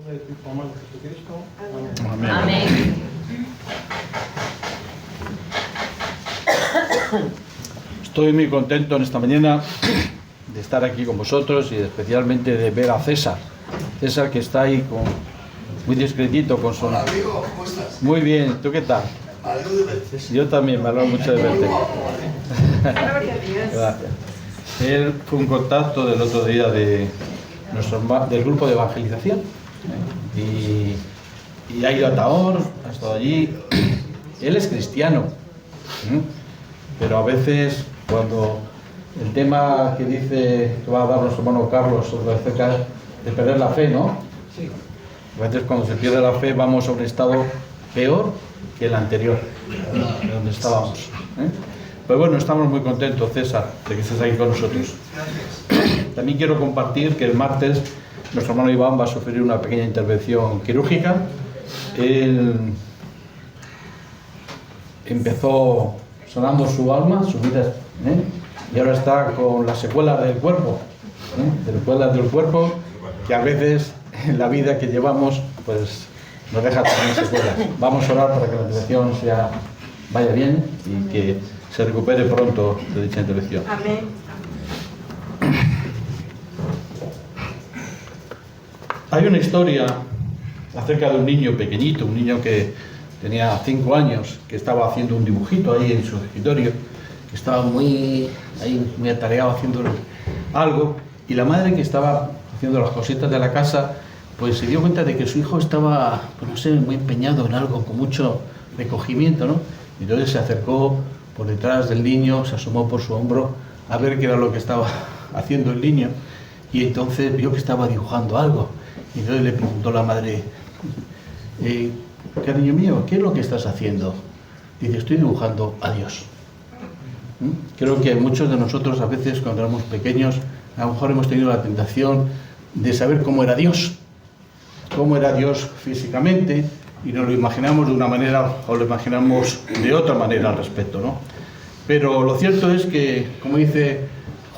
Bautismal de Jesucristo. Amén. Amén. Estoy muy contento en esta mañana de estar aquí con vosotros y especialmente de ver a César. César, que está ahí muy discretito con su... Hola amigo, ¿cómo estás? Muy bien, ¿tú qué tal? Me alegro de verte. Yo también, me alegro mucho de verte. Gracias. Él fue un contacto del otro día del grupo de evangelización y ha ido a Tahor, ha estado allí. Él es cristiano, pero a veces cuando el tema que dice que va a dar nuestro hermano Carlos sobre acerca de perder la fe, ¿no? Sí. A veces cuando se pierde la fe vamos a un estado peor que el anterior, de donde estábamos. Pero bueno, estamos muy contentos, César, de que estés aquí con nosotros. También quiero compartir que el martes nuestro hermano Iván va a sufrir una pequeña intervención quirúrgica. Él empezó sanando su alma, su vida, y ahora está con las secuelas del cuerpo, secuelas del cuerpo, que a veces en la vida que llevamos pues nos deja también secuelas. Vamos a orar para que la intervención vaya bien y que se recupere pronto de dicha intervención. Amén. Hay una historia acerca de un niño pequeñito, un niño que tenía 5 años, que estaba haciendo un dibujito ahí en su escritorio, que estaba muy atareado haciendo algo, y la madre, que estaba haciendo las cositas de la casa, pues se dio cuenta de que su hijo estaba, pues no sé, muy empeñado en algo, con mucho recogimiento, ¿no? Y entonces se acercó por detrás del niño, se asomó por su hombro a ver qué era lo que estaba haciendo el niño, y entonces vio que estaba dibujando algo, y entonces le preguntó la madre: cariño mío, ¿qué es lo que estás haciendo? Dice: estoy dibujando a Dios. Creo que muchos de nosotros a veces cuando éramos pequeños a lo mejor hemos tenido la tentación de saber cómo era Dios físicamente, y nos lo imaginamos de una manera o lo imaginamos de otra manera al respecto, ¿no? Pero lo cierto es que, como dice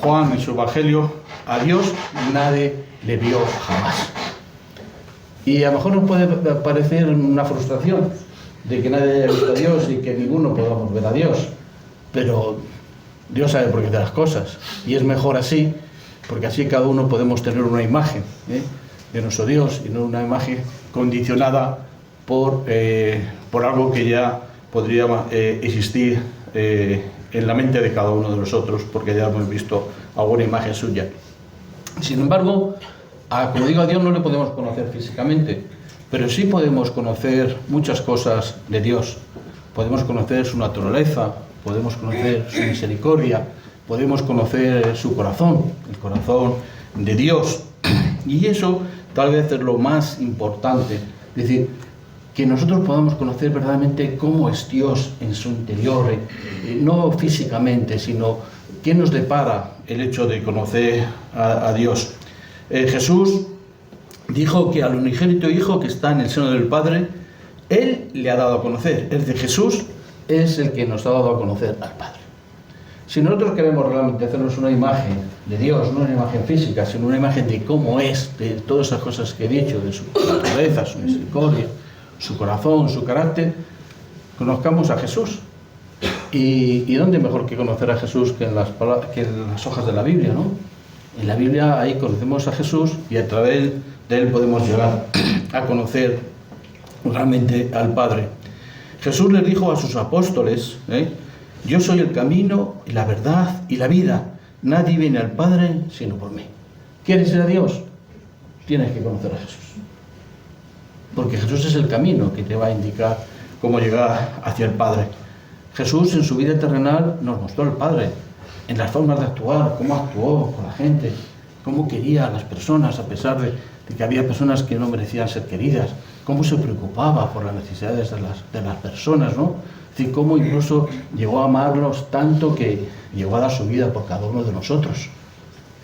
Juan en su Evangelio, a Dios nadie le vio jamás. Y a lo mejor nos puede parecer una frustración de que nadie haya visto a Dios y que ninguno podamos ver a Dios, pero Dios sabe por qué hace las cosas, y es mejor así, porque así cada uno podemos tener una imagen de nuestro Dios, y no una imagen condicionada por algo que ya podría existir en la mente de cada uno de nosotros, porque ya hemos visto alguna imagen suya. Sin embargo, como digo, a Dios no le podemos conocer físicamente, pero sí podemos conocer muchas cosas de Dios. Podemos conocer su naturaleza, podemos conocer su misericordia, podemos conocer su corazón, el corazón de Dios. Y eso tal vez es lo más importante, es decir, que nosotros podamos conocer verdaderamente cómo es Dios en su interior, no físicamente, sino qué nos depara el hecho de conocer a Dios. Jesús dijo que al unigénito Hijo que está en el seno del Padre, Él le ha dado a conocer. Es decir, Jesús es el que nos ha dado a conocer al Padre. Si nosotros queremos realmente hacernos una imagen de Dios, no una imagen física, sino una imagen de cómo es, de todas esas cosas que he dicho, de su naturaleza, su misericordia, su corazón, su carácter, conozcamos a Jesús. ¿Y dónde mejor que conocer a Jesús que en las hojas de la Biblia, ¿no? En la Biblia ahí conocemos a Jesús, y a través de Él podemos llegar a conocer realmente al Padre. Jesús les dijo a sus apóstoles: yo soy el camino y la verdad y la vida. Nadie viene al Padre sino por mí. ¿Quieres ir a Dios? Tienes que conocer a Jesús. Porque Jesús es el camino que te va a indicar cómo llegar hacia el Padre. Jesús en su vida terrenal nos mostró al Padre, en las formas de actuar, cómo actuó con la gente, cómo quería a las personas a pesar de que había personas que no merecían ser queridas, cómo se preocupaba por las necesidades de las personas, ¿no? Es decir, cómo incluso llegó a amarlos tanto que llegó a dar su vida por cada uno de nosotros.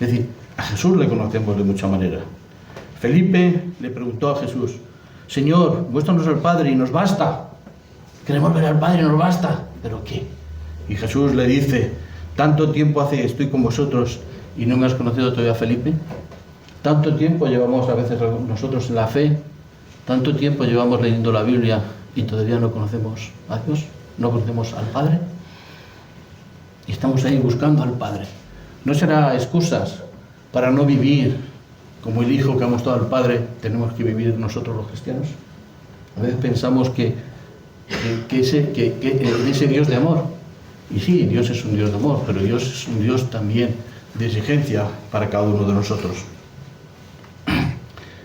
Es decir, a Jesús le conocemos de mucha manera. Felipe le preguntó a Jesús: Señor, muéstranos al Padre y nos basta. Queremos ver al Padre y nos basta. ¿Pero qué? Y Jesús le dice: ¿tanto tiempo hace que estoy con vosotros y no me has conocido todavía, Felipe? ¿Tanto tiempo llevamos a veces nosotros en la fe ¿Tanto tiempo llevamos leyendo la Biblia y todavía no conocemos a Dios? ¿No conocemos al Padre? Y estamos ahí buscando al Padre. ¿No será excusas para no vivir como el Hijo que ha mostrado al Padre tenemos que vivir nosotros los cristianos? A veces pensamos que ese Dios de amor, y sí, Dios es un Dios de amor, pero Dios es un Dios también de exigencia para cada uno de nosotros.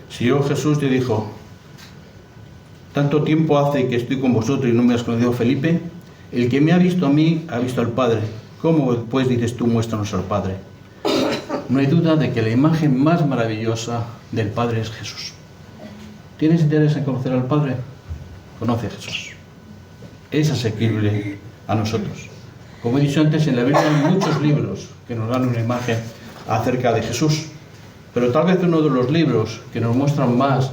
Si yo, Jesús, te dijo, tanto tiempo hace que estoy con vosotros y no me has conocido, Felipe, el que me ha visto a mí ha visto al Padre. ¿Cómo pues dices tú, muéstranos al Padre? No hay duda de que la imagen más maravillosa del Padre es Jesús. ¿Tienes interés en conocer al Padre? Conoce a Jesús. Es asequible a nosotros. Como he dicho antes, en la Biblia hay muchos libros que nos dan una imagen acerca de Jesús. Pero tal vez uno de los libros que nos muestran más,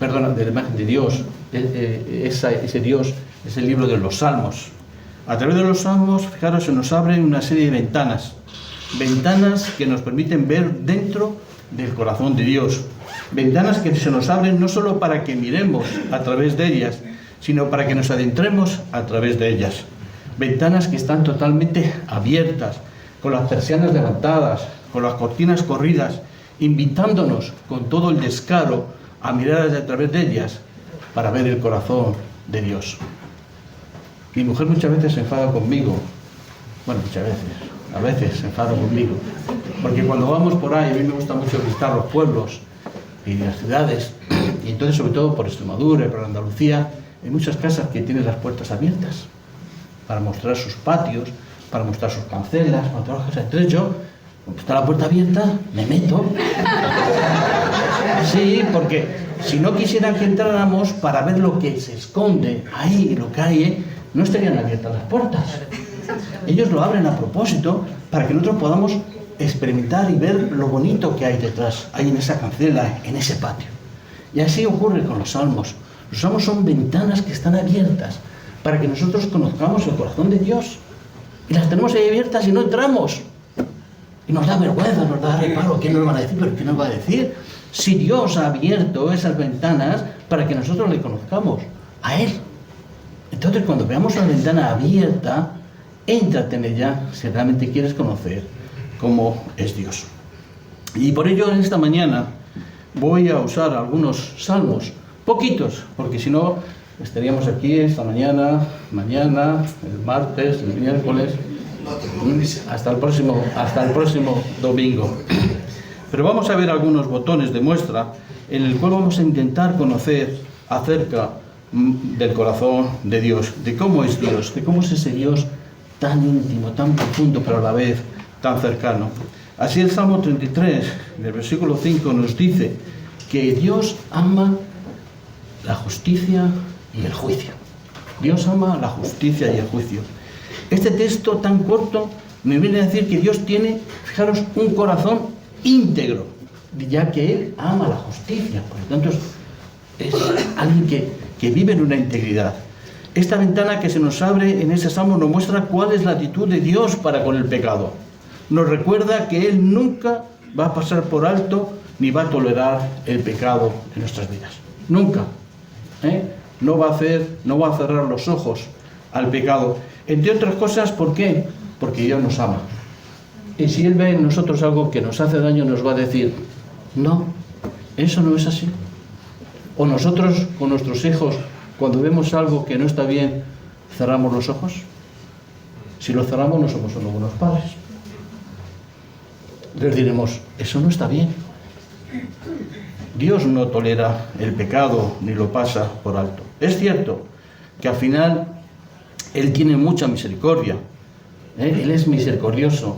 de la imagen de Dios, ese Dios, es el libro de los Salmos. A través de los Salmos, fijaros, se nos abren una serie de ventanas. Ventanas que nos permiten ver dentro del corazón de Dios. Ventanas que se nos abren no solo para que miremos a través de ellas, sino para que nos adentremos a través de ellas. Ventanas que están totalmente abiertas, con las persianas levantadas, con las cortinas corridas, invitándonos con todo el descaro a mirar a través de ellas para ver el corazón de Dios. Mi mujer muchas veces se enfada conmigo, a veces se enfada conmigo, porque cuando vamos por ahí, a mí me gusta mucho visitar los pueblos y las ciudades, y entonces sobre todo por Extremadura y por Andalucía, hay muchas casas que tienen las puertas abiertas para mostrar sus patios, para mostrar sus cancelas, para mostrar las cosas. Entonces yo, como está la puerta abierta, me meto. Sí, porque si no quisieran que entráramos para ver lo que se esconde ahí, lo que hay, no estarían abiertas las puertas. Ellos lo abren a propósito para que nosotros podamos experimentar y ver lo bonito que hay detrás, hay en esa cancela, en ese patio. Y así ocurre con los salmos. Los salmos son ventanas que están abiertas para que nosotros conozcamos el corazón de Dios. Y las tenemos ahí abiertas y no entramos. Y nos da vergüenza, nos da reparo. ¿Qué nos van a decir? ¿Pero qué nos va a decir? Si Dios ha abierto esas ventanas para que nosotros le conozcamos a Él. Entonces, cuando veamos una ventana abierta, éntrate en ella si realmente quieres conocer cómo es Dios. Y por ello, en esta mañana, voy a usar algunos salmos, poquitos, porque si no, estaríamos aquí esta mañana, el martes, el miércoles, hasta el próximo domingo. Pero vamos a ver algunos botones de muestra en el cual vamos a intentar conocer acerca del corazón de Dios, de cómo es Dios, de cómo es ese Dios tan íntimo, tan profundo, pero a la vez tan cercano. Así el Salmo 33, en el versículo 5, nos dice que Dios ama la justicia y el juicio. Dios ama la justicia y el juicio. Este texto tan corto me viene a decir que Dios tiene, fijaros, un corazón íntegro, ya que Él ama la justicia. Por lo tanto, es alguien que vive en una integridad. Esta ventana que se nos abre en ese salmo nos muestra cuál es la actitud de Dios para con el pecado. Nos recuerda que Él nunca va a pasar por alto ni va a tolerar el pecado en nuestras vidas. Nunca. No va a cerrar los ojos al pecado. Entre otras cosas, ¿por qué? Porque Dios nos ama. Y si Él ve en nosotros algo que nos hace daño, nos va a decir, no, eso no es así. O nosotros con nuestros hijos, cuando vemos algo que no está bien, cerramos los ojos. Si lo cerramos, no somos unos buenos padres. Les diremos, eso no está bien. Dios no tolera el pecado ni lo pasa por alto. Es cierto que al final Él tiene mucha misericordia. Él es misericordioso.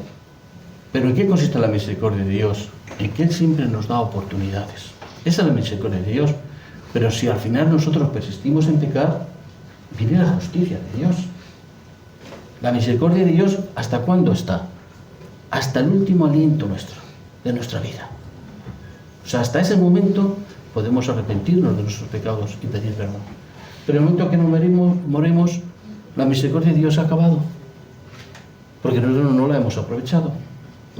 Pero ¿en qué consiste la misericordia de Dios? En que Él siempre nos da oportunidades. Esa es la misericordia de Dios. Pero si al final nosotros persistimos en pecar, viene la justicia de Dios. La misericordia de Dios, ¿hasta cuándo está? Hasta el último aliento de nuestra vida. O sea, hasta ese momento podemos arrepentirnos de nuestros pecados y pedir perdón. Pero en el momento que nos moremos, la misericordia de Dios ha acabado. Porque nosotros no la hemos aprovechado.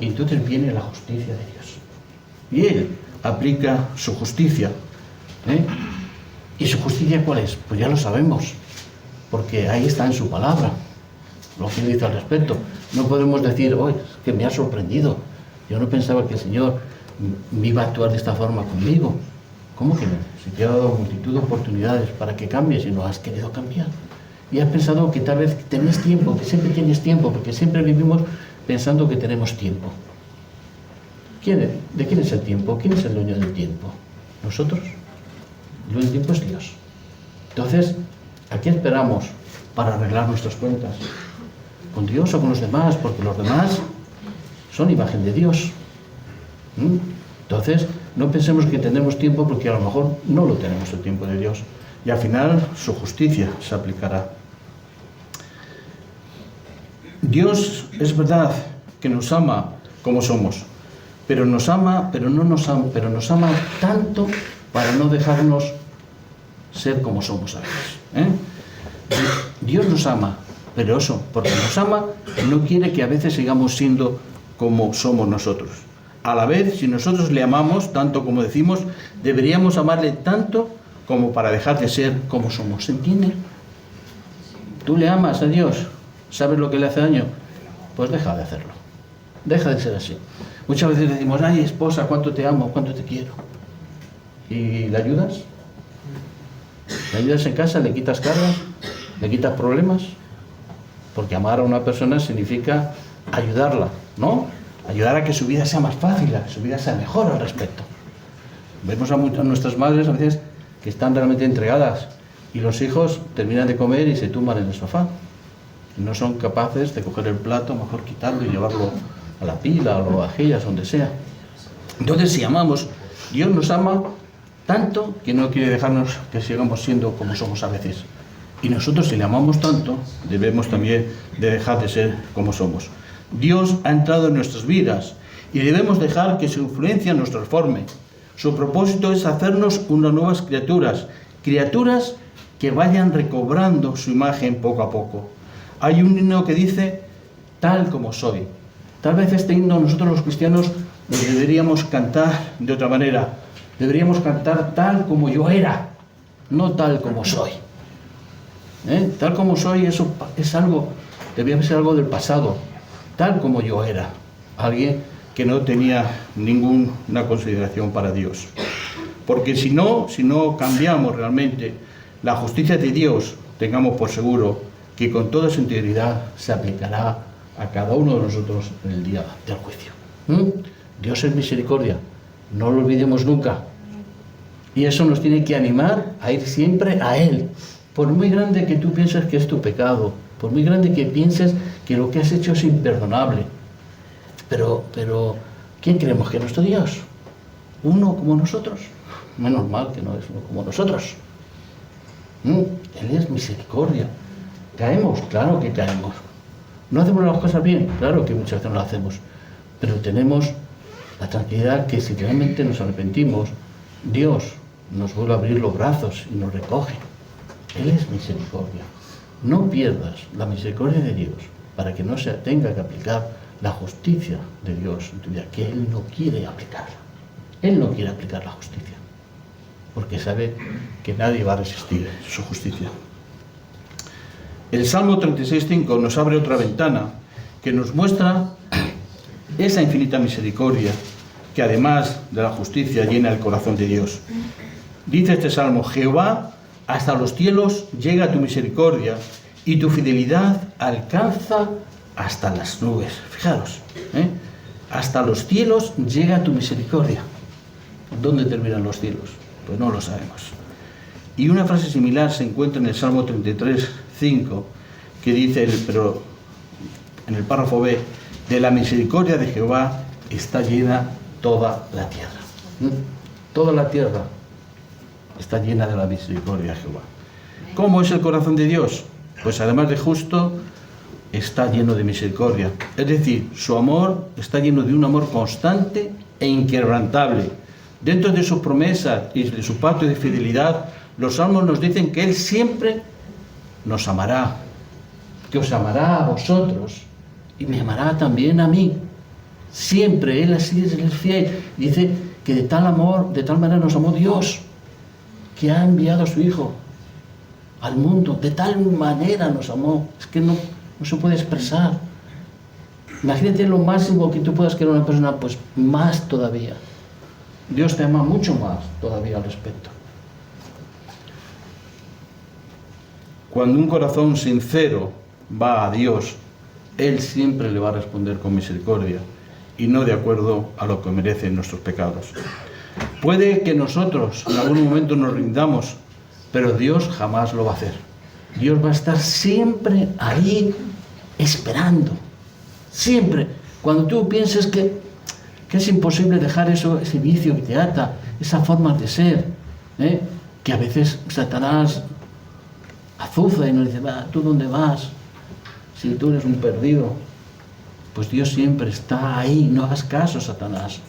Y entonces viene la justicia de Dios. Y Él aplica su justicia. justicia cuál es? Pues ya lo sabemos, porque ahí está en su palabra, lo que dice al respecto. No podemos decir, hoy que me ha sorprendido, yo no pensaba que el Señor me iba a actuar de esta forma conmigo. ¿Cómo que no? Si te ha dado multitud de oportunidades para que cambies y no has querido cambiar. Y has pensado que tal vez tenés tiempo, que siempre tienes tiempo, porque siempre vivimos pensando que tenemos tiempo. ¿De quién es el tiempo? ¿Quién es el dueño del tiempo? ¿Nosotros? El dueño del tiempo es Dios. Entonces, ¿a qué esperamos para arreglar nuestras cuentas? ¿Con Dios o con los demás? Porque los demás son imagen de Dios. Entonces, no pensemos que tenemos tiempo, porque a lo mejor no lo tenemos el tiempo de Dios. Y al final su justicia se aplicará. Dios es verdad que nos ama como somos, pero nos ama tanto para no dejarnos ser como somos a veces. Dios nos ama, pero eso, porque nos ama, no quiere que a veces sigamos siendo como somos nosotros. A la vez, si nosotros le amamos tanto como decimos, deberíamos amarle tanto como para dejar de ser como somos. ¿Se entiende? Tú le amas a Dios, ¿sabes lo que le hace daño? Pues deja de hacerlo. Deja de ser así. Muchas veces decimos, ay, esposa, cuánto te amo, cuánto te quiero. ¿Y le ayudas? ¿Le ayudas en casa? ¿Le quitas cargas? ¿Le quitas problemas? Porque amar a una persona significa ayudarla, ¿no? Ayudar a que su vida sea más fácil, a que su vida sea mejor al respecto. Vemos a nuestras madres a veces que están realmente entregadas y los hijos terminan de comer y se tumban en el sofá. No son capaces de coger el plato, mejor quitarlo y llevarlo a la pila o a las vajillas, donde sea. Entonces, si amamos, Dios nos ama tanto que no quiere dejarnos que sigamos siendo como somos a veces. Y nosotros, si le amamos tanto, debemos también de dejar de ser como somos. Dios ha entrado en nuestras vidas y debemos dejar que su influencia nos transforme. Su propósito es hacernos unas nuevas criaturas que vayan recobrando su imagen poco a poco. Hay un himno que dice, tal como soy. Tal vez este himno nosotros los cristianos lo deberíamos cantar de otra manera. Deberíamos cantar tal como yo era, no tal como soy. Tal como soy, eso es algo, debía ser algo del pasado. Tal como yo era, alguien que no tenía ninguna consideración para Dios. Porque si no cambiamos realmente la justicia de Dios, tengamos por seguro que con toda su integridad se aplicará a cada uno de nosotros en el día del juicio. Dios es misericordia, no lo olvidemos nunca. Y eso nos tiene que animar a ir siempre a Él. Por muy grande que tú pienses que es tu pecado, por muy grande que pienses que lo que has hecho es imperdonable, pero ¿quién creemos que es nuestro Dios? ¿Uno como nosotros? Menos mal que no es uno como nosotros. Él es misericordia. ¿Caemos? Claro que caemos. ¿No hacemos las cosas bien? Claro que muchas veces no lo hacemos, pero tenemos la tranquilidad que si realmente nos arrepentimos, Dios nos vuelve a abrir los brazos y nos recoge. Él es misericordia. No pierdas la misericordia de Dios para que no se tenga que aplicar la justicia de Dios en tu vida, que Él no quiere aplicarla. Él no quiere aplicar la justicia, porque sabe que nadie va a resistir su justicia. El Salmo 36:5 nos abre otra ventana que nos muestra esa infinita misericordia que además de la justicia llena el corazón de Dios. Dice este Salmo, Jehová, hasta los cielos llega tu misericordia y tu fidelidad alcanza hasta las nubes. Fijaros, hasta los cielos llega tu misericordia. ¿Dónde terminan los cielos? Pues no lo sabemos. Y una frase similar se encuentra en el Salmo 33:5, que dice, pero en el párrafo B, de la misericordia de Jehová está llena toda la tierra. Toda la tierra está llena de la misericordia de Jehová. ¿Cómo es el corazón de Dios? Pues además de justo, está lleno de misericordia. Es decir, su amor está lleno de un amor constante e inquebrantable. Dentro de sus promesas y de su pacto de fidelidad, los salmos nos dicen que Él siempre nos amará, que os amará a vosotros y me amará también a mí. Siempre, Él así es fiel. Dice que de tal manera nos amó Dios, que ha enviado a su Hijo al mundo. De tal manera nos amó. Es que no se puede expresar. Imagínate lo máximo que tú puedas querer a una persona, pues más todavía. Dios te ama mucho más todavía al respecto. Cuando un corazón sincero va a Dios, Él siempre le va a responder con misericordia y no de acuerdo a lo que merecen nuestros pecados. Puede que nosotros en algún momento nos rindamos, pero Dios jamás lo va a hacer. Dios va a estar siempre ahí esperando. Siempre. Cuando tú pienses que es imposible dejar eso, ese vicio que te ata, esa forma de ser, que a veces Satanás azuza y nos dice, va, ¿tú dónde vas? Si tú eres un perdido. Pues Dios siempre está ahí. No hagas caso, Satanás.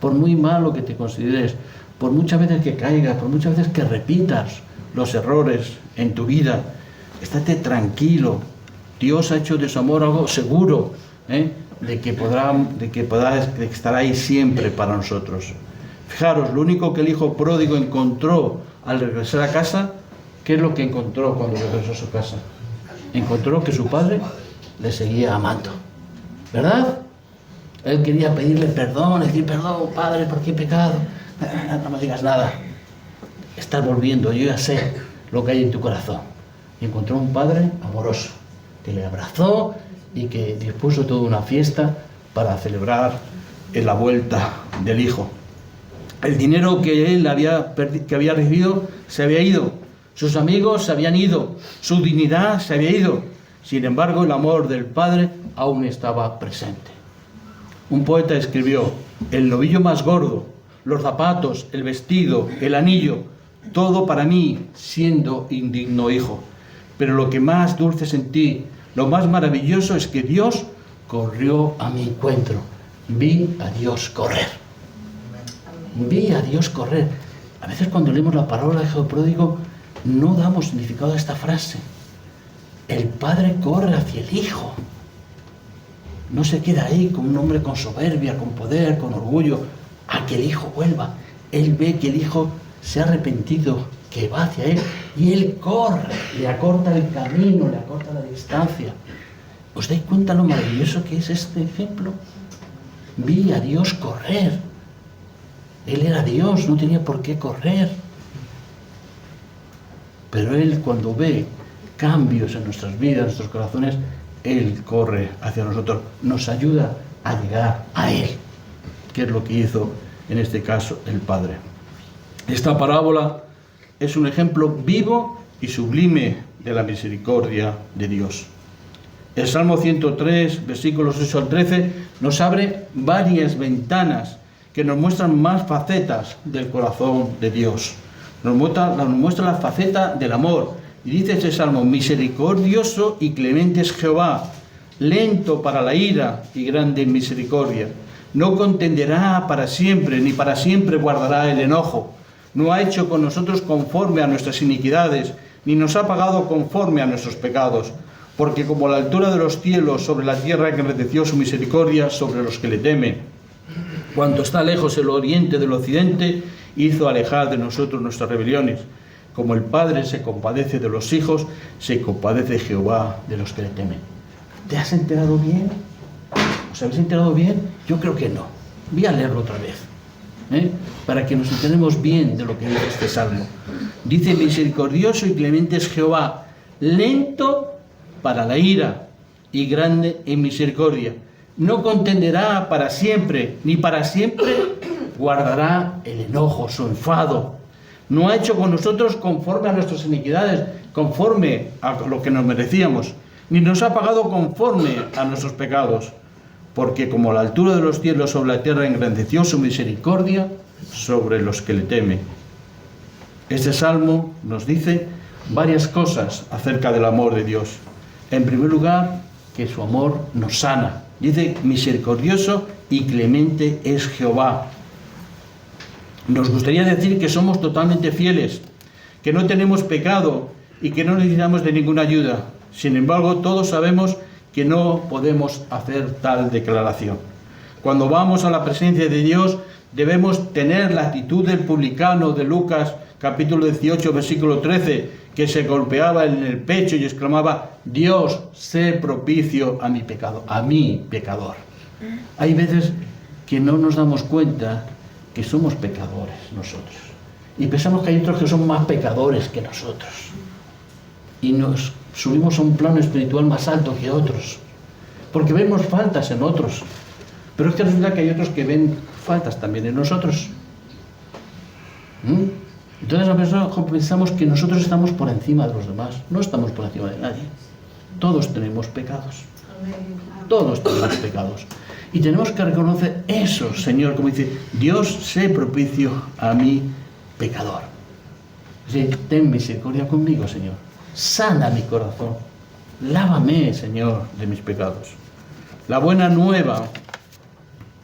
Por muy malo que te consideres, por muchas veces que caigas, por muchas veces que repitas los errores en tu vida, estate tranquilo. Dios ha hecho de su amor algo seguro, de que estará ahí siempre para nosotros. Fijaros, lo único que el hijo pródigo encontró al regresar a casa, ¿qué es lo que encontró cuando regresó a su casa? Encontró que su padre le seguía amando, ¿verdad? Él quería pedirle perdón, decir, perdón, padre, ¿por qué he pecado? No me digas nada. Estás volviendo, yo ya sé lo que hay en tu corazón. Y encontró un padre amoroso, que le abrazó y que dispuso toda una fiesta para celebrar la vuelta del hijo. El dinero que él había recibido se había ido, sus amigos se habían ido, su dignidad se había ido. Sin embargo, el amor del padre aún estaba presente. Un poeta escribió, el novillo más gordo, los zapatos, el vestido, el anillo, todo para mí, siendo indigno hijo. Pero lo que más dulce sentí, lo más maravilloso es que Dios corrió a mi encuentro. Vi a Dios correr. Vi a Dios correr. A veces cuando leemos la parábola de Hijo pródigo, no damos significado a esta frase. El padre corre hacia el hijo. No se queda ahí como un hombre con soberbia, con poder, con orgullo, a que el hijo vuelva. Él ve que el hijo se ha arrepentido, que va hacia él, y él corre, le acorta el camino, le acorta la distancia. ¿Os dais cuenta lo maravilloso que es este ejemplo? Vi a Dios correr. Él era Dios, no tenía por qué correr. Pero Él, cuando ve cambios en nuestras vidas, en nuestros corazones, Él corre hacia nosotros, nos ayuda a llegar a Él, que es lo que hizo en este caso el Padre. Esta parábola es un ejemplo vivo y sublime de la misericordia de Dios. El Salmo 103, versículos 8 al 13, nos abre varias ventanas que nos muestran más facetas del corazón de Dios. Nos muestra la faceta del amor. Y dice ese Salmo, misericordioso y clemente es Jehová, lento para la ira y grande en misericordia. No contenderá para siempre, ni para siempre guardará el enojo. No ha hecho con nosotros conforme a nuestras iniquidades, ni nos ha pagado conforme a nuestros pecados. Porque como la altura de los cielos sobre la tierra, que engrandeció su misericordia sobre los que le temen. Cuanto está lejos el oriente del occidente, hizo alejar de nosotros nuestras rebeliones. Como el Padre se compadece de los hijos, se compadece Jehová de los que le temen. ¿Te has enterado bien? ¿Os habéis enterado bien? Yo creo que no. Voy a leerlo otra vez, para que nos enteremos bien de lo que dice este salmo. Dice, misericordioso y clemente es Jehová, lento para la ira y grande en misericordia. No contenderá para siempre, ni para siempre guardará el enojo, su enfado. No ha hecho con nosotros conforme a nuestras iniquidades, conforme a lo que nos merecíamos, ni nos ha pagado conforme a nuestros pecados, porque como la altura de los cielos sobre la tierra, engrandeció su misericordia sobre los que le temen. Este salmo nos dice varias cosas acerca del amor de Dios. En primer lugar, que su amor nos sana. Dice, misericordioso y clemente es Jehová. Nos gustaría decir que somos totalmente fieles, que no tenemos pecado y que no necesitamos de ninguna ayuda. Sin embargo, todos sabemos que no podemos hacer tal declaración. Cuando vamos a la presencia de Dios, debemos tener la actitud del publicano de Lucas capítulo 18, versículo 13, que se golpeaba en el pecho y exclamaba: Dios, sé propicio a mi pecado, a mí, pecador. Hay veces que no nos damos cuenta que somos pecadores nosotros. Y pensamos que hay otros que son más pecadores que nosotros. Y nos subimos a un plano espiritual más alto que otros. Porque vemos faltas en otros. Pero es que resulta que hay otros que ven faltas también en nosotros. Entonces a veces pensamos que nosotros estamos por encima de los demás. No estamos por encima de nadie. Todos tenemos pecados. Todos tenemos pecados. Y tenemos que reconocer eso, Señor, como dice: Dios, sé propicio a mi pecador. Dice: ten misericordia conmigo, Señor. Sana mi corazón. Lávame, Señor, de mis pecados. La buena nueva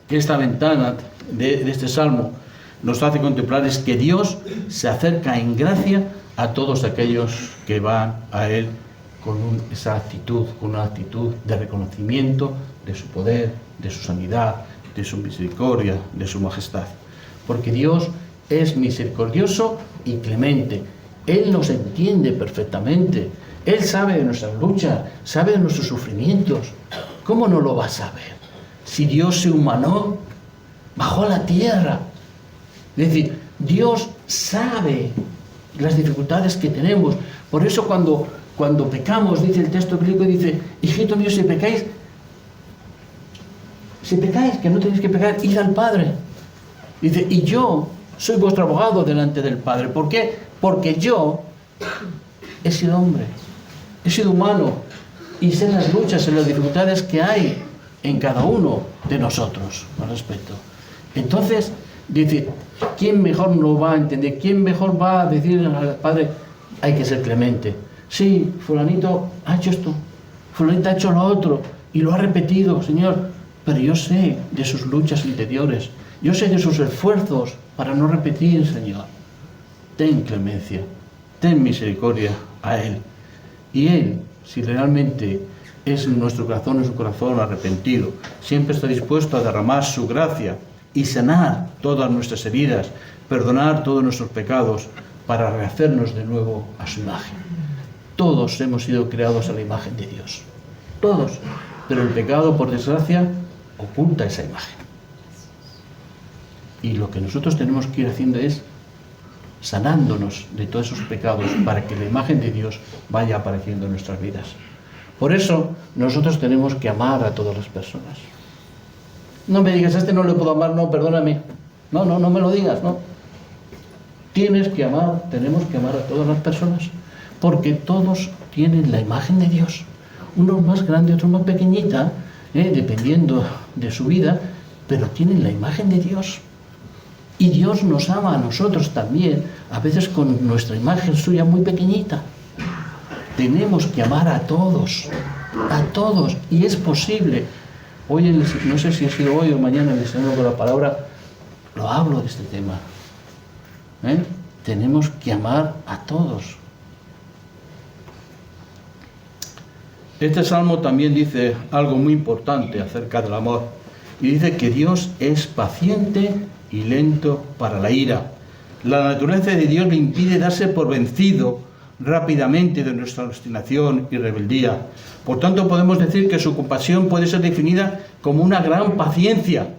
que esta ventana de este salmo nos hace contemplar es que Dios se acerca en gracia a todos aquellos que van a Él con esa actitud, con una actitud de reconocimiento de su poder, de su sanidad, de su misericordia, de su majestad. Porque Dios es misericordioso y clemente. Él nos entiende perfectamente. Él sabe de nuestras luchas, sabe de nuestros sufrimientos. ¿Cómo no lo va a saber? Si Dios se humanó, bajó a la tierra. Es decir, Dios sabe las dificultades que tenemos. Por eso cuando pecamos, dice el texto bíblico, dice: hijito mío, si pecáis, que no tenéis que pecar, id al Padre. Dice: y yo soy vuestro abogado delante del Padre. ¿Por qué? Porque yo he sido hombre, he sido humano, y sé las luchas y las dificultades que hay en cada uno de nosotros al respecto. Entonces, dice, ¿quién mejor lo va a entender? ¿Quién mejor va a decir al Padre: hay que ser clemente? Sí, fulanito ha hecho esto, fulanito ha hecho lo otro, y lo ha repetido, Señor, pero yo sé de sus luchas interiores, yo sé de sus esfuerzos para no repetir, Señor. Ten clemencia, ten misericordia a Él. Y Él, si realmente es nuestro corazón, es un corazón arrepentido, siempre está dispuesto a derramar su gracia y sanar todas nuestras heridas, perdonar todos nuestros pecados, para rehacernos de nuevo a su imagen. Todos hemos sido creados a la imagen de Dios. Todos. Pero el pecado, por desgracia, oculta esa imagen. Y lo que nosotros tenemos que ir haciendo es sanándonos de todos esos pecados para que la imagen de Dios vaya apareciendo en nuestras vidas. Por eso nosotros tenemos que amar a todas las personas. No me digas: a este no le puedo amar, no, perdóname. No me lo digas, no. Tienes que amar, tenemos que amar a todas las personas, porque todos tienen la imagen de Dios. Unos más grandes, otros más pequeñita, dependiendo de su vida, pero tienen la imagen de Dios. Y Dios nos ama a nosotros también, a veces con nuestra imagen suya muy pequeñita. Tenemos que amar a todos, y es posible. Hoy, no sé si ha sido hoy o mañana, el Señor con la palabra, lo hablo de este tema. Tenemos que amar a todos. Este salmo también dice algo muy importante acerca del amor. Y dice que Dios es paciente y lento para la ira. La naturaleza de Dios le impide darse por vencido rápidamente de nuestra obstinación y rebeldía. Por tanto, podemos decir que su compasión puede ser definida como una gran paciencia.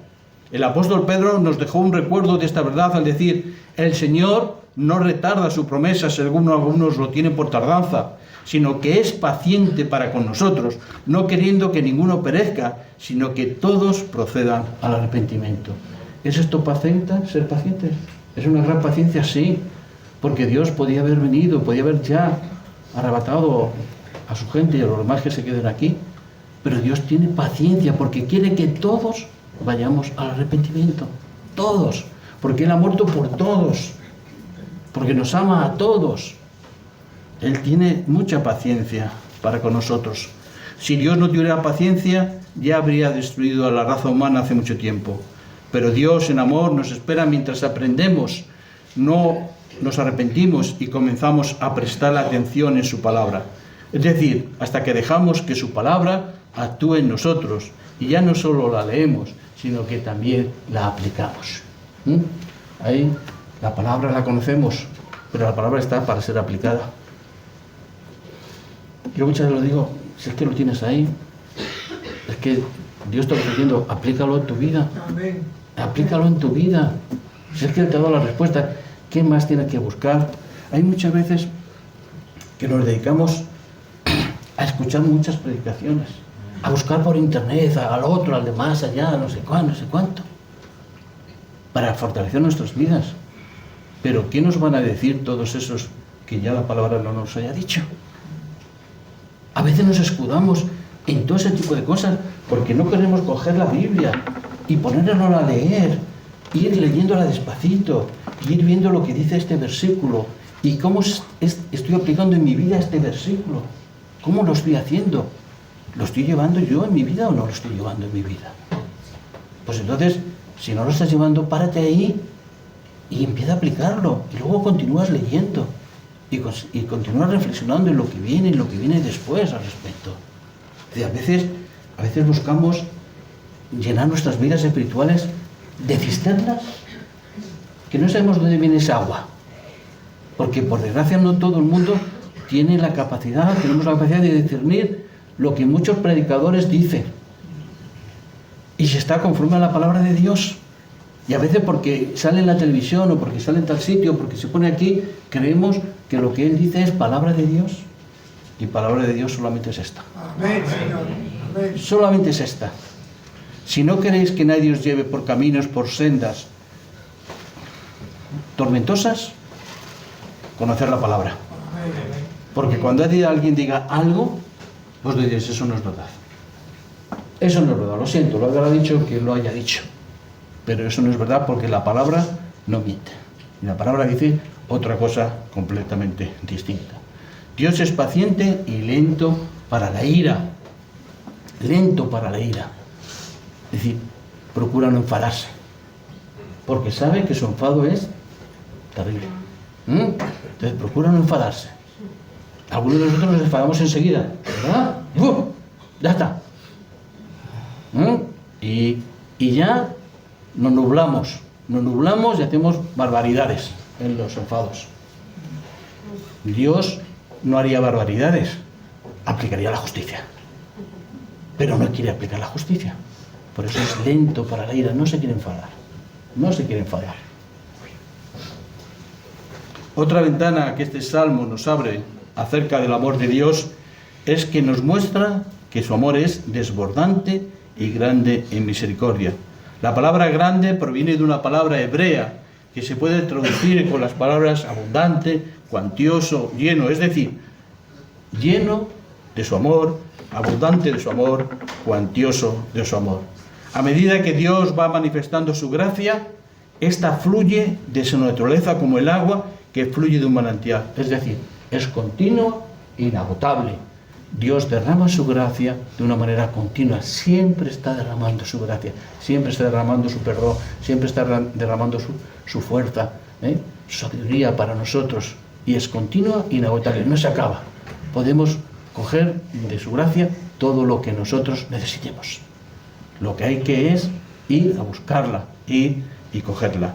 El apóstol Pedro nos dejó un recuerdo de esta verdad al decir: el Señor no retarda su promesa, según algunos lo tienen por tardanza, sino que es paciente para con nosotros, no queriendo que ninguno perezca, sino que todos procedan al arrepentimiento. ¿Es esto paciente, ser pacientes? ¿Es una gran paciencia? Sí, porque Dios podía haber venido, podía haber ya arrebatado a su gente y a los demás que se queden aquí, pero Dios tiene paciencia porque quiere que todos vayamos al arrepentimiento, todos, porque Él ha muerto por todos, porque nos ama a todos. Él tiene mucha paciencia para con nosotros. Si Dios no tuviera paciencia, ya habría destruido a la raza humana hace mucho tiempo. Pero Dios en amor nos espera mientras aprendemos, no nos arrepentimos y comenzamos a prestar atención en su palabra. Es decir, hasta que dejamos que su palabra actúe en nosotros y ya no solo la leemos, sino que también la aplicamos. Ahí la palabra la conocemos, pero la palabra está para ser aplicada. Yo muchas veces lo digo, si es que lo tienes ahí, es que Dios te está diciendo, aplícalo en tu vida. Amén. Aplícalo en tu vida. Si es que Él te ha dado la respuesta, ¿qué más tienes que buscar? Hay muchas veces que nos dedicamos a escuchar muchas predicaciones, a buscar por internet, al otro, al de más allá, no sé cuándo, no sé cuánto, para fortalecer nuestras vidas. Pero ¿qué nos van a decir todos esos que ya la palabra no nos haya dicho? A veces nos escudamos en todo ese tipo de cosas porque no queremos coger la Biblia y ponérnosla a leer, ir leyéndola despacito, ir viendo lo que dice este versículo y cómo estoy aplicando en mi vida este versículo, cómo lo estoy haciendo. ¿Lo estoy llevando yo en mi vida o no lo estoy llevando en mi vida? Pues entonces, si no lo estás llevando, párate ahí y empieza a aplicarlo. Y luego continúas leyendo y continúas reflexionando en lo que viene después al respecto. A veces buscamos llenar nuestras vidas espirituales de cisternas que no sabemos dónde viene esa agua. Porque por desgracia no todo el mundo tiene la capacidad, tenemos la capacidad de discernir lo que muchos predicadores dicen. Y se está conforme a la palabra de Dios. Y a veces porque sale en la televisión o porque sale en tal sitio o porque se pone aquí, creemos que lo que Él dice es palabra de Dios. Y palabra de Dios solamente es esta. Amén, Señor. Amén. Solamente es esta. Si no queréis que nadie os lleve por caminos, por sendas tormentosas, conocer la palabra. Porque cuando alguien diga algo, vos diréis, eso no es verdad. Eso no es verdad, lo siento, lo habrá dicho que lo haya dicho. Pero eso no es verdad porque la palabra no miente. Y la palabra dice otra cosa completamente distinta. Dios es paciente y lento para la ira. Lento para la ira. Es decir, procura no enfadarse. Porque sabe que su enfado es terrible. Entonces procura no enfadarse. Algunos de nosotros nos enfadamos enseguida, ¿verdad? Ya está. Y ya nos nublamos y hacemos barbaridades en los enfados. Dios no haría barbaridades, aplicaría la justicia. Pero no quiere aplicar la justicia. Por eso es lento para la ira, no se quiere enfadar. No se quiere enfadar. Otra ventana que este salmo nos abre acerca del amor de Dios es que nos muestra que su amor es desbordante y grande en misericordia. La palabra grande proviene de una palabra hebrea que se puede traducir con las palabras abundante, cuantioso, lleno, es decir, lleno de su amor, abundante de su amor, cuantioso de su amor. A medida que Dios va manifestando su gracia, esta fluye de su naturaleza como el agua que fluye de un manantial, es decir, es continua e inagotable. Dios derrama su gracia de una manera continua, siempre está derramando su gracia, siempre está derramando su perdón, siempre está derramando su fuerza, su sabiduría para nosotros, y es continua e inagotable, no se acaba. Podemos coger de su gracia todo lo que nosotros necesitemos. Lo que hay que es ir a buscarla, ir y cogerla.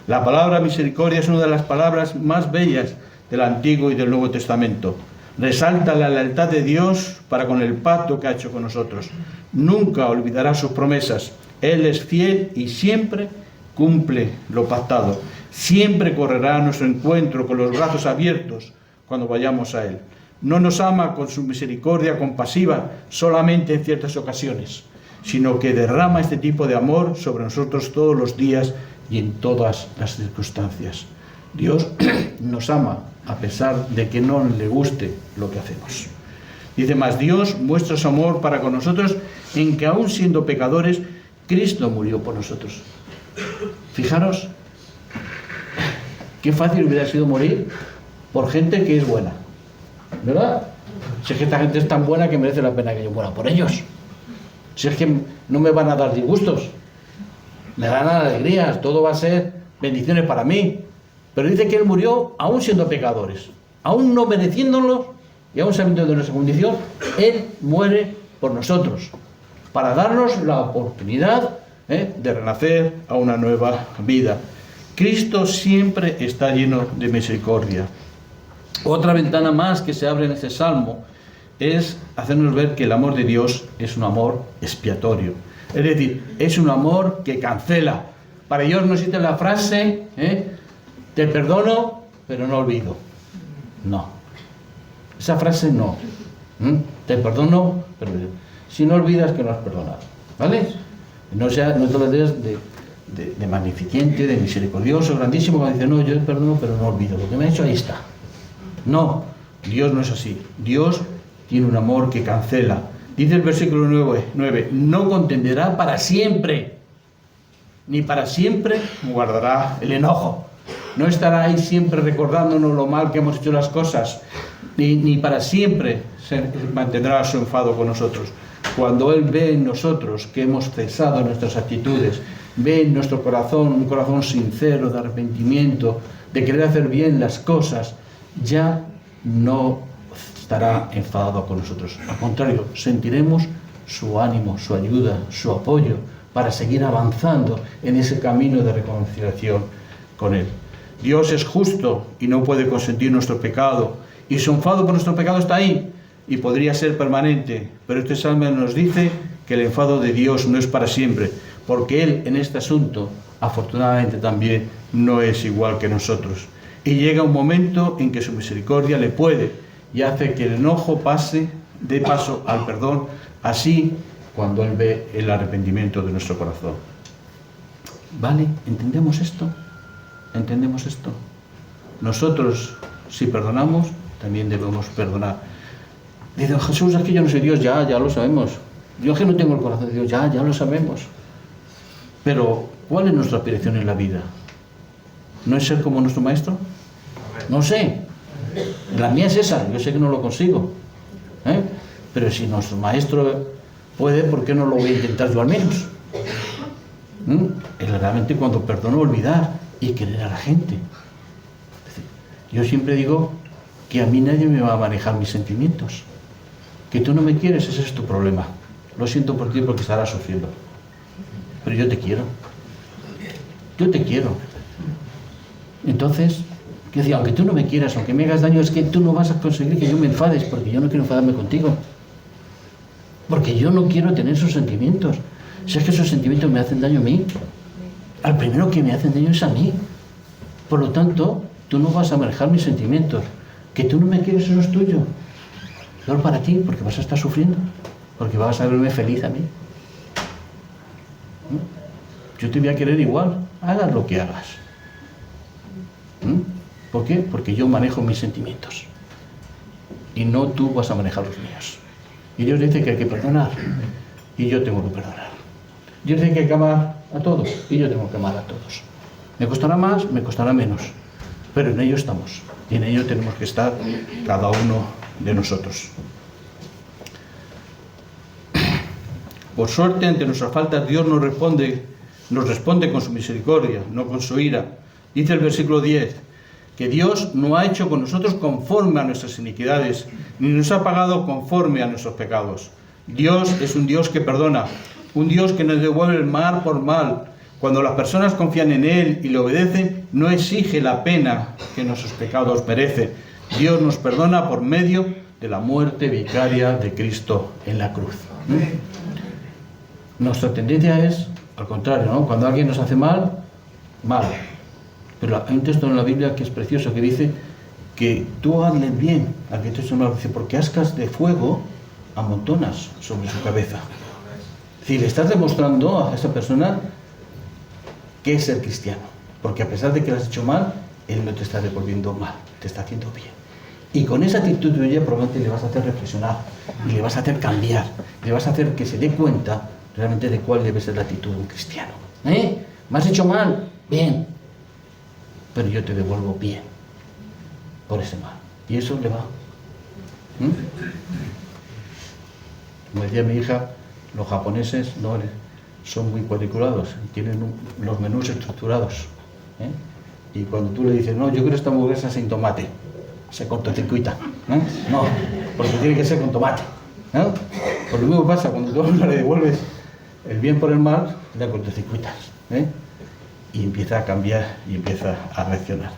La palabra misericordia es una de las palabras más bellas del Antiguo y del Nuevo Testamento. Resalta la lealtad de Dios para con el pacto que ha hecho con nosotros. Nunca olvidará sus promesas. Él es fiel y siempre cumple lo pactado. Siempre correrá a nuestro encuentro con los brazos abiertos cuando vayamos a Él. No nos ama con su misericordia compasiva solamente en ciertas ocasiones, sino que derrama este tipo de amor sobre nosotros todos los días y en todas las circunstancias. Dios nos ama a pesar de que no le guste lo que hacemos. Dice más, Dios muestra su amor para con nosotros en que aún siendo pecadores, Cristo murió por nosotros. Fijaros, qué fácil hubiera sido morir por gente que es buena, ¿verdad? Si es que esta gente es tan buena que merece la pena que yo muera por ellos. Si es que no me van a dar disgustos, me dan alegrías, todo va a ser bendiciones para mí. Pero dice que Él murió aún siendo pecadores, aún no mereciéndolo y aún sabiendo de nuestra condición, Él muere por nosotros, para darnos la oportunidad de renacer a una nueva vida. Cristo siempre está lleno de misericordia. Otra ventana más que se abre en este salmo es hacernos ver que el amor de Dios es un amor expiatorio. Es decir, es un amor que cancela. Para Dios no existe la frase, te perdono, pero no olvido. No. Esa frase no. Te perdono, pero si no olvidas que no has perdonado. ¿Vale? No te lo des de magnificente, de misericordioso, grandísimo, cuando dice, no, yo te perdono, pero no olvido. Lo que me ha hecho, ahí está. No, Dios no es así. Dios tiene un amor que cancela. Dice el versículo 9, no contenderá para siempre, ni para siempre guardará el enojo. No estará ahí siempre recordándonos lo mal que hemos hecho las cosas, ni para siempre se mantendrá su enfado con nosotros. Cuando Él ve en nosotros que hemos cesado nuestras actitudes, ve en nuestro corazón un corazón sincero de arrepentimiento, de querer hacer bien las cosas, ya no estará enfadado con nosotros. Al contrario, sentiremos su ánimo, su ayuda, su apoyo para seguir avanzando en ese camino de reconciliación con Él. Dios es justo y no puede consentir nuestro pecado, y su enfado por nuestro pecado está ahí y podría ser permanente, pero este salmo nos dice que el enfado de Dios no es para siempre, porque Él en este asunto, afortunadamente también, no es igual que nosotros. Y llega un momento en que su misericordia le puede y hace que el enojo dé paso al perdón, así cuando Él ve el arrepentimiento de nuestro corazón. ¿Vale? ¿Entendemos esto? ¿Entendemos esto? Nosotros, si perdonamos, también debemos perdonar. Dice Jesús, es que yo no soy Dios, ya lo sabemos. Yo es que no tengo el corazón de Dios, ya lo sabemos. Pero, ¿cuál es nuestra aspiración en la vida? ¿No es ser como nuestro maestro? No sé. La mía es esa, yo sé que no lo consigo. Pero si nuestro maestro puede, ¿por qué no lo voy a intentar yo al menos? Es realmente cuando perdono olvidar y querer a la gente. Yo siempre digo que a mí nadie me va a manejar mis sentimientos. Que tú no me quieres, ese es tu problema. Lo siento por ti porque estarás sufriendo. Pero yo te quiero. Yo te quiero. Entonces, que decía, aunque tú no me quieras, aunque me hagas daño, es que tú no vas a conseguir que yo me enfades, porque yo no quiero enfadarme contigo. Porque yo no quiero tener esos sentimientos. Si es que esos sentimientos me hacen daño a mí, al primero que me hacen daño es a mí. Por lo tanto, tú no vas a manejar mis sentimientos. Que tú no me quieres, eso es tuyo. Peor para ti, porque vas a estar sufriendo, porque vas a verme feliz a mí. Yo te voy a querer igual, hagas lo que hagas. ¿Por qué? Porque yo manejo mis sentimientos y no tú vas a manejar los míos. Y Dios dice que hay que perdonar y yo tengo que perdonar. Dios dice que hay que amar a todos y yo tengo que amar a todos. Me costará más, me costará menos, pero en ello estamos y en ello tenemos que estar cada uno de nosotros. Por suerte, ante nuestras faltas, Dios nos responde con su misericordia, no con su ira. Dice el versículo 10, que Dios no ha hecho con nosotros conforme a nuestras iniquidades, ni nos ha pagado conforme a nuestros pecados. Dios es un Dios que perdona, un Dios que nos devuelve el mal por mal. Cuando las personas confían en Él y le obedecen, no exige la pena que nuestros pecados merecen. Dios nos perdona por medio de la muerte vicaria de Cristo en la cruz. Nuestra tendencia es, al contrario, ¿no? Cuando alguien nos hace mal. Pero hay un texto en la Biblia que es precioso, que dice que tú hazle bien al que te hace mal, porque ascas de fuego amontonas sobre su cabeza. Es decir, le estás demostrando a esa persona qué es ser cristiano, porque a pesar de que le has hecho mal, Él no te está devolviendo mal, te está haciendo bien. Y con esa actitud tuya probablemente le vas a hacer reflexionar, y le vas a hacer cambiar, le vas a hacer que se dé cuenta realmente de cuál debe ser la actitud de un cristiano. ¿Me has hecho mal? Bien. Pero yo te devuelvo bien por ese mal. Y eso le va. Como decía mi hija, los japoneses no son muy cuadriculados, tienen los menús estructurados. Y cuando tú le dices, no, yo quiero esta hamburguesa sin tomate, se cortocircuita. No, porque tiene que ser con tomate. Por lo mismo pasa, cuando tú no le devuelves el bien por el mal, le cortocircuitas, ¿eh? Y empieza a cambiar y empieza a reaccionar.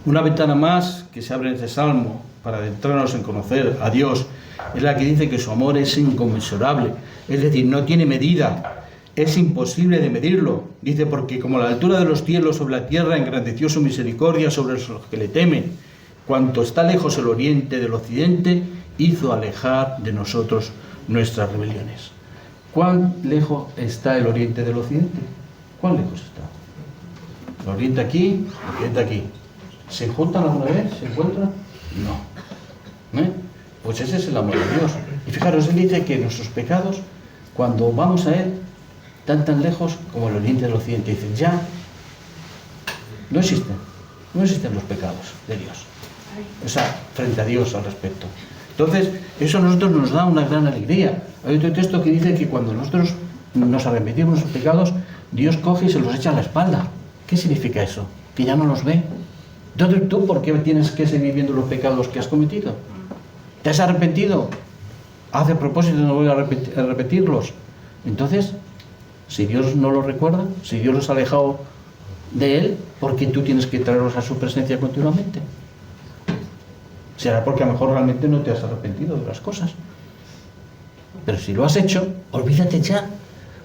Una ventana más que se abre en este salmo para adentrarnos en conocer a Dios es la que dice que su amor es inconmensurable, es decir, no tiene medida, es imposible de medirlo. Dice, porque como la altura de los cielos sobre la tierra engrandeció su misericordia sobre los que le temen, cuanto está lejos el oriente del occidente, hizo alejar de nosotros nuestras rebeliones. ¿Cuán lejos está el oriente del occidente? ¿Cuán lejos está? ¿El oriente aquí? ¿El occidente aquí? ¿Se juntan alguna vez? ¿Se encuentran? No. Pues ese es el amor de Dios. Y fijaros, Él dice que nuestros pecados, cuando vamos a Él, están tan lejos como el oriente del occidente. Dicen, ya, no existen los pecados de Dios. O sea, frente a Dios al respecto. Entonces, eso a nosotros nos da una gran alegría. Hay otro texto que dice que cuando nosotros nos arrepentimos de nuestros pecados, Dios coge y se los echa a la espalda. ¿Qué significa eso? Que ya no los ve. Entonces, ¿tú por qué tienes que seguir viendo los pecados que has cometido? ¿Te has arrepentido? Haz el propósito de no volver a repetirlos. Entonces, si Dios no los recuerda, si Dios los ha alejado de Él, ¿por qué tú tienes que traerlos a su presencia continuamente? Será porque a lo mejor realmente no te has arrepentido de las cosas. Pero si lo has hecho, olvídate ya,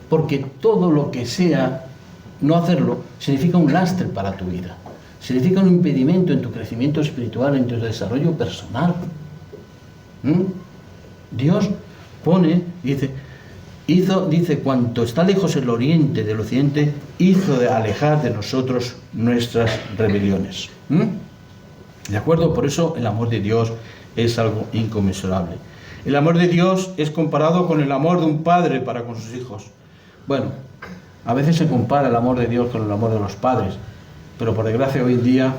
porque todo lo que sea no hacerlo significa un lastre para tu vida, significa un impedimento en tu crecimiento espiritual, en tu desarrollo personal. Dios pone, dice, cuanto está lejos el oriente del occidente, hizo de alejar de nosotros nuestras rebeliones. ¿De acuerdo? Por eso el amor de Dios es algo inconmensurable. El amor de Dios es comparado con el amor de un padre para con sus hijos. Bueno, a veces se compara el amor de Dios con el amor de los padres, pero por desgracia hoy en día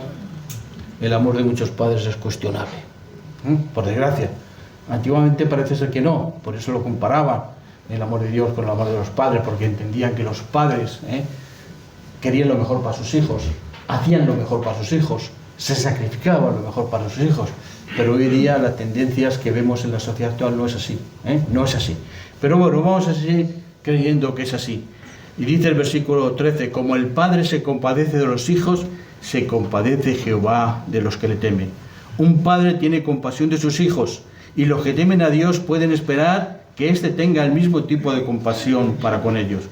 el amor de muchos padres es cuestionable. Por desgracia. Antiguamente parece ser que no, por eso lo comparaban el amor de Dios con el amor de los padres, porque entendían que los padres querían lo mejor para sus hijos, hacían lo mejor para sus hijos, se sacrificaban lo mejor para sus hijos. Pero hoy día las tendencias que vemos en la sociedad actual no es así, no es así. Pero bueno, vamos a seguir creyendo que es así. Y dice el versículo 13, como el padre se compadece de los hijos, se compadece Jehová de los que le temen. Un padre tiene compasión de sus hijos, y los que temen a Dios pueden esperar que éste tenga el mismo tipo de compasión para con ellos.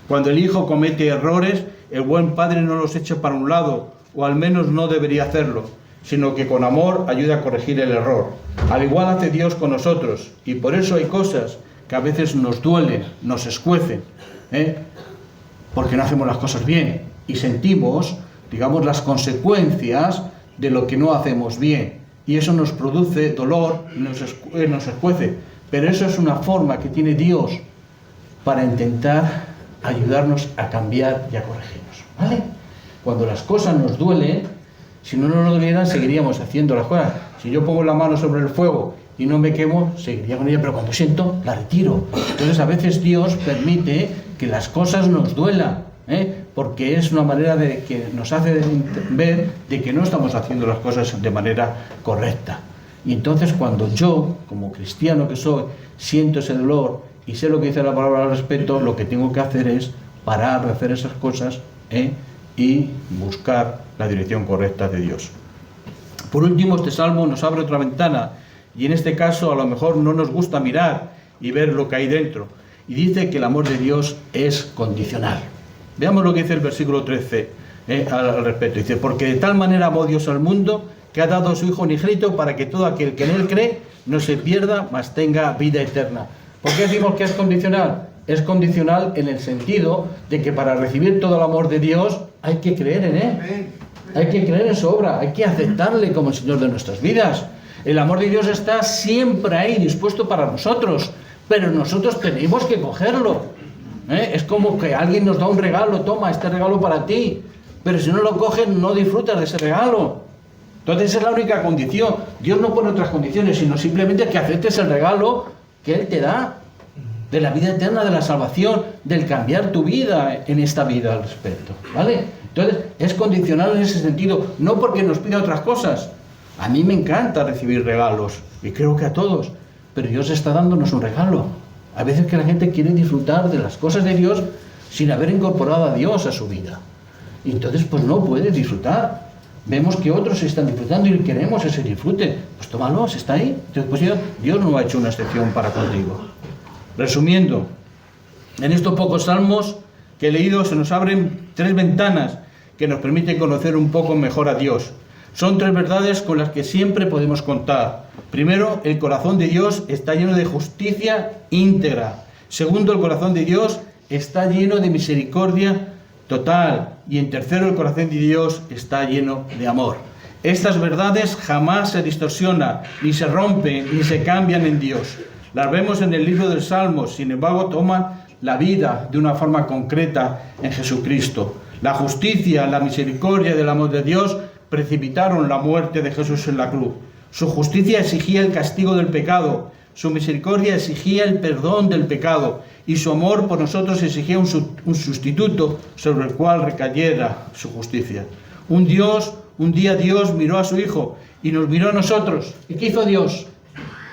Cuando el hijo comete errores, el buen padre no los echa para un lado, o al menos no debería hacerlo, sino que con amor ayuda a corregir el error. Al igual hace Dios con nosotros, y por eso hay cosas que a veces nos duelen, nos escuecen, porque no hacemos las cosas bien, y sentimos, digamos, las consecuencias de lo que no hacemos bien, y eso nos produce dolor, nos escuece, pero eso es una forma que tiene Dios para intentar ayudarnos a cambiar y a corregirnos, ¿vale? Cuando las cosas nos duelen, si no nos dolieran, seguiríamos haciendo las cosas. Si yo pongo la mano sobre el fuego y no me quemo, seguiría con ella, pero cuando siento, la retiro. Entonces, a veces Dios permite que las cosas nos duelan, porque es una manera de que nos hace ver de que no estamos haciendo las cosas de manera correcta. Y entonces, cuando yo, como cristiano que soy, siento ese dolor y sé lo que dice la palabra al respecto, lo que tengo que hacer es parar de hacer esas cosas, y buscar la dirección correcta de Dios. Por último, este salmo nos abre otra ventana, y en este caso a lo mejor no nos gusta mirar y ver lo que hay dentro, y dice que el amor de Dios es condicional. Veamos lo que dice el versículo 13 al respecto. Dice, porque de tal manera amó Dios al mundo, que ha dado a su Hijo unigénito, para que todo aquel que en él cree no se pierda, mas tenga vida eterna. ¿Por qué decimos que es condicional? Es condicional en el sentido de que para recibir todo el amor de Dios hay que creer en Él, hay que creer en su obra, hay que aceptarle como el Señor de nuestras vidas. El amor de Dios está siempre ahí, dispuesto para nosotros, pero nosotros tenemos que cogerlo. Es como que alguien nos da un regalo, toma este regalo para ti, pero si no lo coges no disfrutas de ese regalo. Entonces esa es la única condición. Dios no pone otras condiciones, sino simplemente que aceptes el regalo que Él te da, de la vida eterna, de la salvación, del cambiar tu vida en esta vida al respecto, ¿vale? Entonces, es condicional en ese sentido, no porque nos pida otras cosas. A mí me encanta recibir regalos, y creo que a todos, pero Dios está dándonos un regalo, Hay veces que la gente quiere disfrutar de las cosas de Dios sin haber incorporado a Dios a su vida. Y entonces pues no puede disfrutar. Vemos que otros están disfrutando y queremos ese disfrute. Pues tómalo, si está ahí. Entonces, pues Dios no ha hecho una excepción para contigo. Resumiendo, en estos pocos salmos que he leído se nos abren 3 ventanas que nos permiten conocer un poco mejor a Dios. Son 3 verdades con las que siempre podemos contar. Primero, el corazón de Dios está lleno de justicia íntegra. Segundo, el corazón de Dios está lleno de misericordia total. Y en tercero, el corazón de Dios está lleno de amor. Estas verdades jamás se distorsionan, ni se rompen, ni se cambian en Dios. Las vemos en el libro del Salmos, sin embargo, toman la vida de una forma concreta en Jesucristo. La justicia, la misericordia del amor de Dios precipitaron la muerte de Jesús en la cruz. Su justicia exigía el castigo del pecado, su misericordia exigía el perdón del pecado y su amor por nosotros exigía un sustituto sobre el cual recayera su justicia. Un día Dios miró a su Hijo y nos miró a nosotros. ¿Y qué hizo Dios?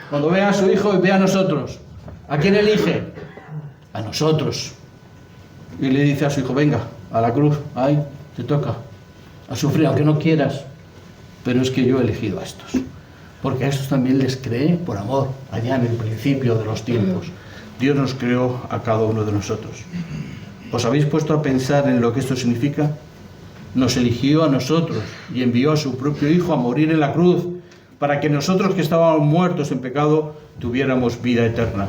Cuando ve a su Hijo y ve a nosotros, ¿a quién elige? A nosotros. Y le dice a su Hijo, venga, a la cruz, ay, te toca a sufrir, aunque no quieras, pero es que yo he elegido a estos, porque a estos también les creé por amor, allá en el principio de los tiempos. Dios nos creó a cada uno de nosotros. ¿Os habéis puesto a pensar en lo que esto significa? Nos eligió a nosotros y envió a su propio Hijo a morir en la cruz, para que nosotros que estábamos muertos en pecado, tuviéramos vida eterna.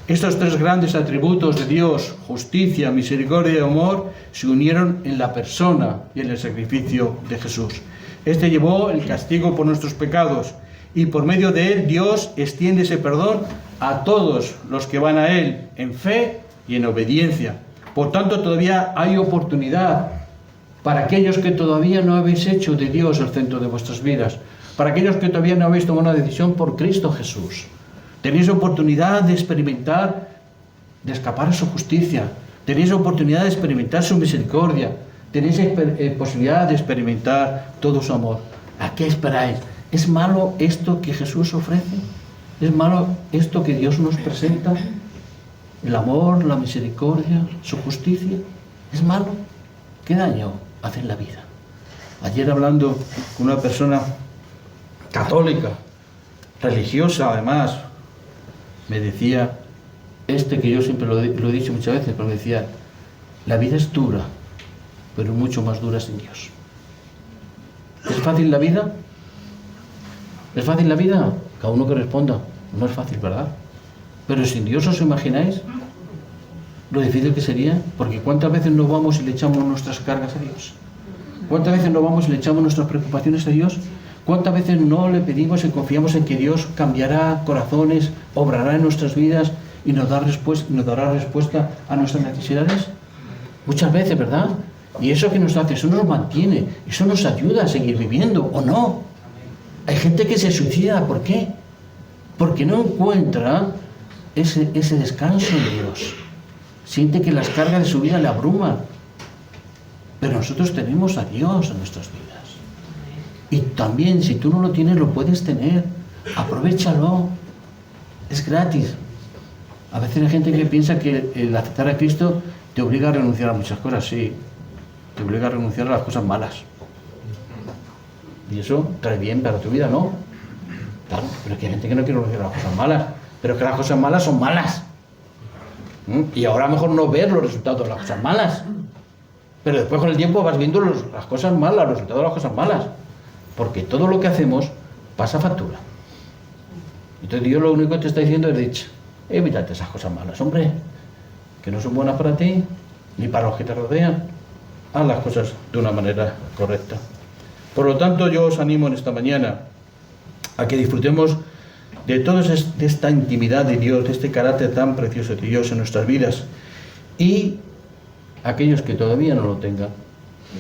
Estos 3 grandes atributos de Dios, justicia, misericordia y amor, se unieron en la persona y en el sacrificio de Jesús. Este llevó el castigo por nuestros pecados y por medio de él Dios extiende ese perdón a todos los que van a él en fe y en obediencia. Por tanto, todavía hay oportunidad para aquellos que todavía no habéis hecho de Dios el centro de vuestras vidas, para aquellos que todavía no habéis tomado una decisión por Cristo Jesús. Tenéis oportunidad de experimentar, de escapar a su justicia. Tenéis oportunidad de experimentar su misericordia. Tenéis posibilidad de experimentar todo su amor. ¿A qué esperáis? ¿Es malo esto que Jesús ofrece? ¿Es malo esto que Dios nos presenta? ¿El amor, la misericordia, su justicia? ¿Es malo? ¿Qué daño hace en la vida? Ayer hablando con una persona católica, religiosa además, me decía, que yo siempre lo he dicho muchas veces, pero me decía, la vida es dura, pero mucho más dura sin Dios. ¿Es fácil la vida? ¿Es fácil la vida? Cada uno que responda. No es fácil, ¿verdad? Pero sin Dios, ¿os imagináis lo difícil que sería? Porque ¿cuántas veces nos vamos y le echamos nuestras cargas a Dios? ¿Cuántas veces nos vamos y le echamos nuestras preocupaciones a Dios? ¿Cuántas veces no le pedimos y confiamos en que Dios cambiará corazones, obrará en nuestras vidas y nos dará respuesta a nuestras necesidades? Muchas veces, ¿verdad? Y eso que nos hace, eso nos mantiene, eso nos ayuda a seguir viviendo, ¿o no? Hay gente que se suicida, ¿por qué? Porque no encuentra ese descanso en Dios. Siente que las cargas de su vida le abruman. Pero nosotros tenemos a Dios en nuestras vidas. Y también, si tú no lo tienes, lo puedes tener. Aprovéchalo. Es gratis. A veces hay gente que piensa que el aceptar a Cristo te obliga a renunciar a muchas cosas. Sí, te obliga a renunciar a las cosas malas. Y eso trae bien para tu vida, ¿no? Claro, pero es que hay gente que no quiere renunciar a las cosas malas. Pero es que las cosas malas son malas. Y ahora mejor no ver los resultados de las cosas malas. Pero después con el tiempo vas viendo las cosas malas, los resultados de las cosas malas. Porque todo lo que hacemos pasa factura. Entonces Dios lo único que te está diciendo es, evítate esas cosas malas, hombre, que no son buenas para ti, ni para los que te rodean. Haz las cosas de una manera correcta. Por lo tanto, yo os animo en esta mañana a que disfrutemos de toda esta intimidad de Dios, de este carácter tan precioso de Dios en nuestras vidas. Y aquellos que todavía no lo tengan,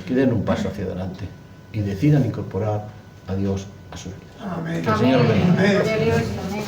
que den un paso hacia adelante y decidan incorporar a Dios a sus vidas. Amén. Que el Señor bendiga. Amén. Gloria a Dios, amén.